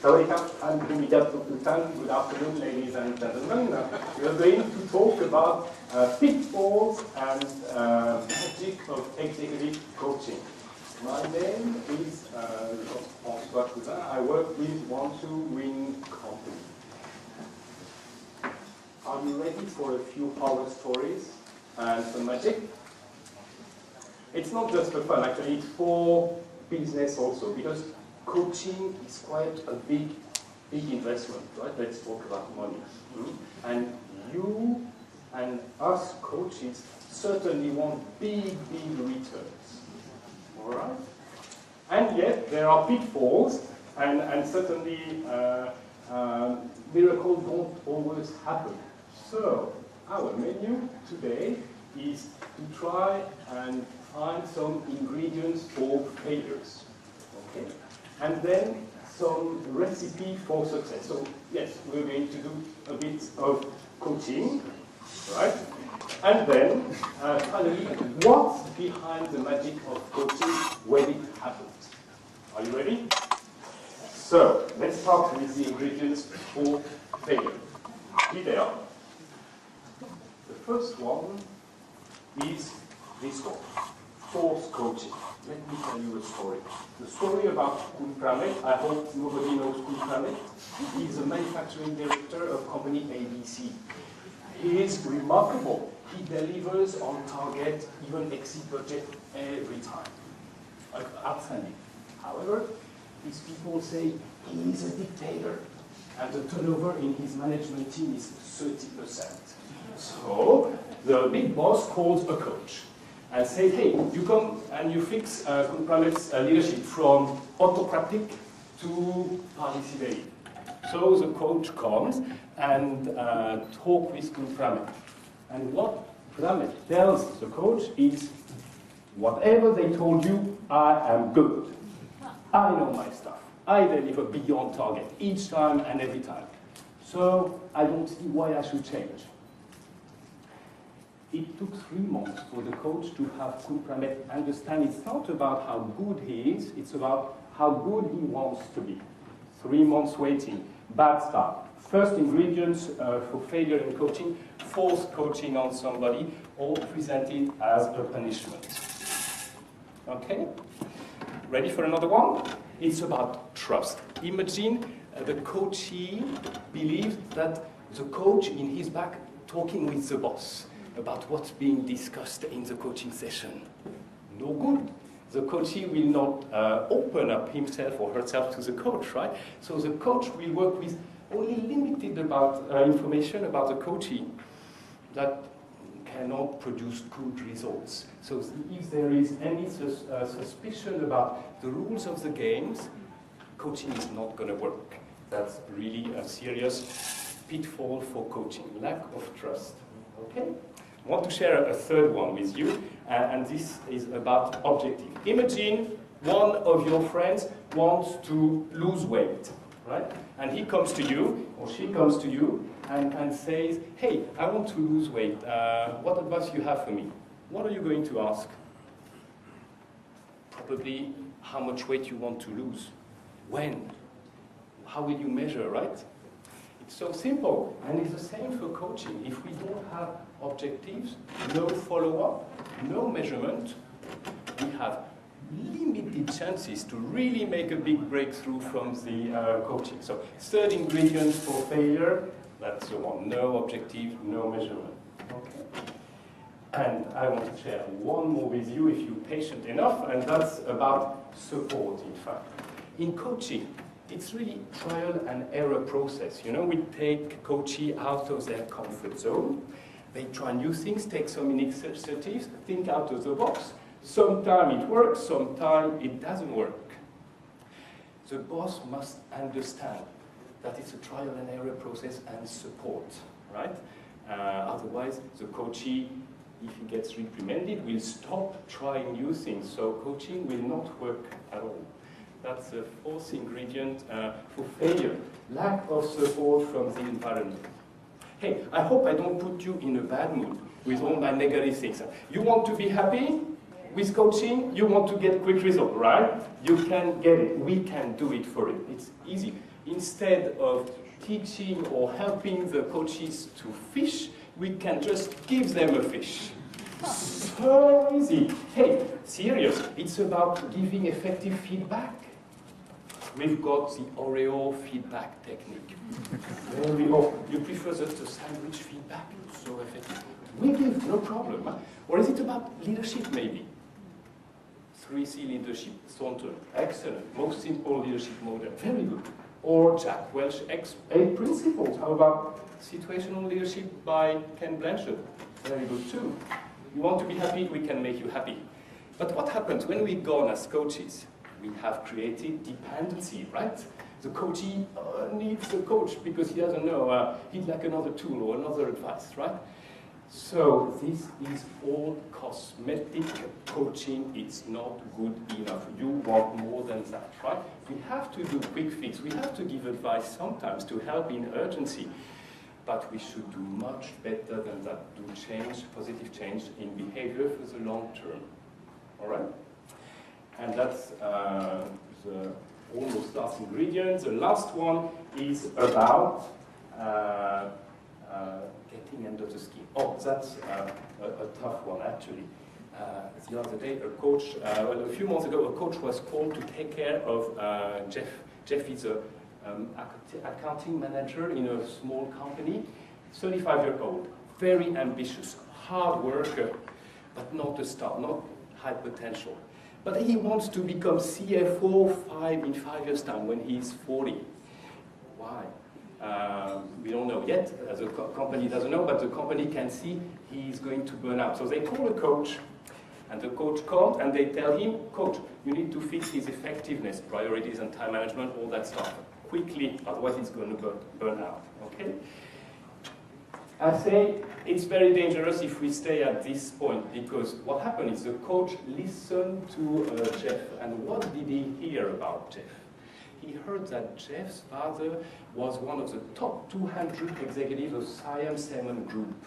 Good afternoon, ladies and gentlemen. We are going to talk about pitfalls and magic of executive coaching. My name is Jean-Francois Cousin. I work with Want to Win Company. Are you ready for a few horror stories and some magic? It's not just for fun, actually, it's for business also, because coaching is quite a big investment, right? Let's talk about money. And you and us coaches certainly want big returns, all right? And yet there are pitfalls, and certainly miracles don't always happen. So our menu today is to try and find some ingredients for failures, okay? And then some recipe for success. So yes, we're going to do a bit of coaching, right? And then finally, what's behind the magic of coaching when it happens? Are you ready? So let's start with the ingredients for failure. Here they are. The first one is this one, force coaching. Let me tell you a story. The story about Kun Pramet. I hope nobody knows Kun Pramet. He is a manufacturing director of company ABC. He is remarkable. He delivers on target, even exceed budget every time. Outstanding. However, his people say he is a dictator, and the turnover in his management team is 30%. So the big boss calls a coach and says, hey, you come and you fix Kun Pramet's leadership from autocratic to participatory. So the coach comes and talks with Kun Pramet. And what Pramet tells the coach is, whatever they told you, I am good. I know my stuff. I deliver beyond target each time and every time. So I don't see why I should change. It took 3 months for the coach to have Kun Pramet understand it's not about how good he is, it's about how good he wants to be. 3 months waiting, bad start. First ingredients for failure in coaching, force coaching on somebody, or presented as a punishment. Okay? Ready for another one? It's about trust. Imagine the coachee believes that the coach in his back talking with the boss about what's being discussed in the coaching session. No good. The coachee will not open up himself or herself to the coach, right? So the coach will work with only limited information about the coachee that cannot produce good results. So if there is any suspicion about the rules of the games, coaching is not going to work. That's really a serious pitfall for coaching, lack of trust. Okay? I want to share a third one with you, and this is about objective. Imagine one of your friends wants to lose weight, right? And he comes to you, or she comes to you, and says, hey, I want to lose weight. What advice do you have for me? What are you going to ask? Probably how much weight you want to lose. When? How will you measure, right? It's so simple, and it's the same for coaching. If we don't have objectives, no follow-up, no measurement, we have limited chances to really make a big breakthrough from the coaching. So, third ingredient for failure, that's the one. No objective, no measurement. Okay. And I want to share one more with you if you're patient enough, and that's about support, in fact. In coaching, it's really trial and error process. You know, we take coachee out of their comfort zone. They try new things, take some initiatives, think out of the box. Sometimes it works, sometimes it doesn't work. The boss must understand that it's a trial and error process and support, right? Otherwise, the coachee, if he gets reprimanded, will stop trying new things. So coaching will not work at all. That's the fourth ingredient for failure, lack of support from the environment. Hey, I hope I don't put you in a bad mood with all my negative things. You want to be happy with coaching? You want to get quick result, right? You can get it. We can do it for you. It's easy. instead of teaching or helping the coaches to fish, we can just give them a fish. So easy. Hey, serious, it's about giving effective feedback. We've got the Oreo feedback technique. You prefer the sandwich feedback? So effective. We give, no problem. Huh? Or is it about leadership, maybe? 3C leadership, Thornton, excellent. Most simple leadership model, very good. Or Jack Welch, 8 principles. How about situational leadership by Ken Blanchard? Very good too. You want to be happy, we can make you happy. But what happens when we go on as coaches? We have created dependency, right? The coachee needs the coach because he doesn't know, he'd like another tool or another advice, right? So this is all cosmetic coaching. It's not good enough. You want more than that, right? We have to do quick fix. We have to give advice sometimes to help in urgency. But we should do much better than that, do change, positive change in behavior for the long term. All right? And that's the almost last ingredient. The last one is about getting under the skin. Oh, that's a tough one, actually. The other day, a coach, well, a few months ago, a coach was called to take care of Jeff. Jeff is a accounting manager in a small company, 35-year-old, very ambitious, hard worker, but not a star, not high potential. But he wants to become CFO in 5 years' time when he's 40. Why? We don't know yet, as the company doesn't know, but the company can see he's going to burn out. So they call a coach, and the coach comes and they tell him, coach, you need to fix his effectiveness, priorities and time management, all that stuff, quickly, otherwise he's going to burn out, okay? I say it's very dangerous if we stay at this point, because what happened is the coach listened to Jeff, and what did he hear about Jeff? He heard that Jeff's father was one of the top 200 executives of Siam Group.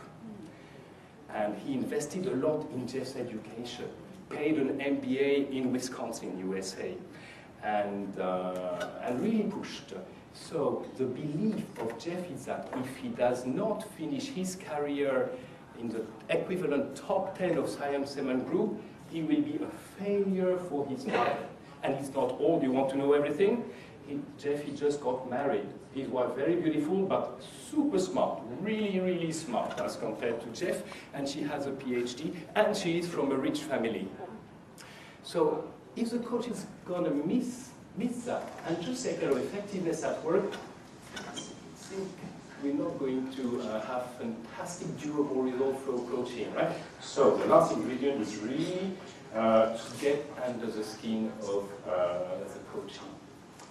And he invested a lot in Jeff's education, paid an MBA in Wisconsin, USA, and really pushed. So the belief of Jeff is that if he does not finish his career in the equivalent top 10 of Siam Group, he will be a failure for his life. And he's not old, you want to know everything? Jeff, he just got married. His wife, very beautiful, but super smart, really, really smart as compared to Jeff. And she has a PhD, and she is from a rich family. So if the coach is gonna miss that and just take care of effectiveness at work, I think we're not going to have fantastic, durable results for coaching, right? So the last ingredient is really to get under the skin of the coaching.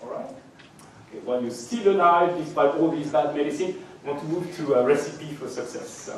All right? Okay, while you're still alive, despite all these bad medicine, I want to move to a recipe for success.